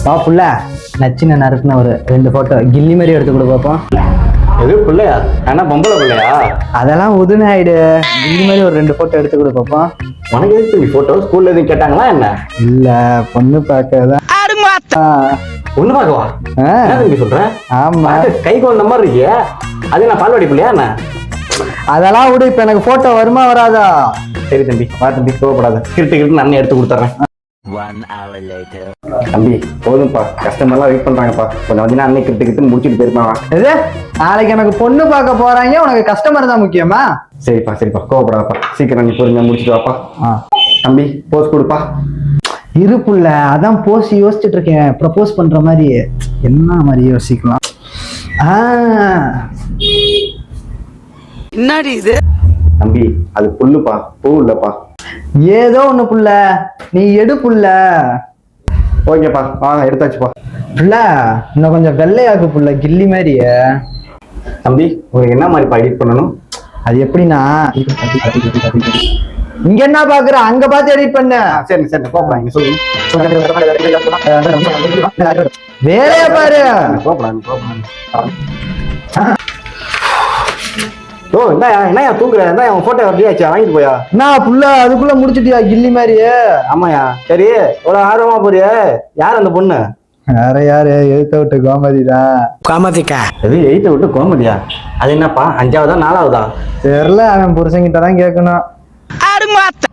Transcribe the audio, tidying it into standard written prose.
வா புள்ள, நச்சின நறுக்குன ஒரு 2 போட்டோ கில்லி மாதிரி எடுத்து கொடு பாப்போம். எது பிள்ளையா? ஆனா பொம்பளை பிள்ளையா? அதெல்லாம் உதுன ஆயிடு. கில்லி மாதிரி ஒரு 2 போட்டோ எடுத்து கொடு பாப்போம். உனக்கு எதுக்கு போட்டோ? ஸ்கூல்ல எதுவும் கேட்டாங்களா என்ன? இல்ல, பொண்ணு பார்க்கதான். ஒண்ணு பார்க்கவா? என்ன தம்பி சொல்ற? ஆமா, கை குழந்த மாதிரி இருக்கிய. அது நான் பால்வாடி பிள்ளையா என்ன? அதெல்லாம் விடு. இப்ப எனக்கு போட்டோ வருமா வராதா? சரி தம்பி, வா தம்பி, கோவப்படாத. கிரிட்டு நான் எடுத்து கொடுத்துறேன். 1 hour later. தம்பி போதும்பா, கஸ்டமர்லாம் வெயிட் பண்றாங்கப்பா. கொஞ்சம் வந்து அன்னை கிரிட்டு முடிச்சுட்டு போயிருப்பாங்க. எது? நாளைக்கு எனக்கு பொண்ணு பார்க்க போறாங்க, உனக்கு கஸ்டமர் தான் முக்கியமா? சரிப்பா சரிப்பா, கோவப்படாதப்பா. சீக்கிரம் நீ பொறுமையா முடிச்சுட்டு வாப்பா. தம்பி போஸ் கொடுப்பா. இரு புள்ள, அதான் போஸ் யோசிச்சுட்டு இருக்கேன். ப்ரப்போஸ் பண்ற மாதிரி என்ன மாதிரி யோசிக்கலாம்? என்னடி இது? தம்பி அது புல்லுப்பா, பூ இல்லப்பா. ஏதோ ஒண்ணு புள்ள, நீ எடு புள்ள. ஓகேப்பா, எடுத்தாச்சுப்பா. புள்ள இன்னும் கொஞ்சம் வெள்ளையாக்கு புள்ள, கில்லி மாதிரி. தம்பி உங்களுக்கு என்ன மாதிரிப்பா எடிட் பண்ணணும்? அது எப்படின்னா, இங்க என்ன பாக்குற, அங்க பார்த்து எடிட் பண்ண. சரி சரி கோப்பா, நீங்க சொல்லுங்க. வேலையா பாரு. ஓ என்னயா தூங்குற? என்ன உன் போட்டோ ரெடியாச்சா? வாங்கிட்டு போயா? நான் புள்ள அதுக்குள்ள முடிச்சிட்டியா கில்லி மாதிரி? ஆமாயா. சரி, இவ்வளவு ஆர்வமா போறிய? யார் அந்த பொண்ணு? வேற யாரு, எழுத்த விட்டு கோமதி தான். காமதிக்கா? எது எயித்த விட்டு கோமதியா? அது என்னப்பா, 5ஆவதா 4ஆவதா? தெரியல, அவன் புருஷங்கிட்ட தான் கேட்கணும். அருமாத்த.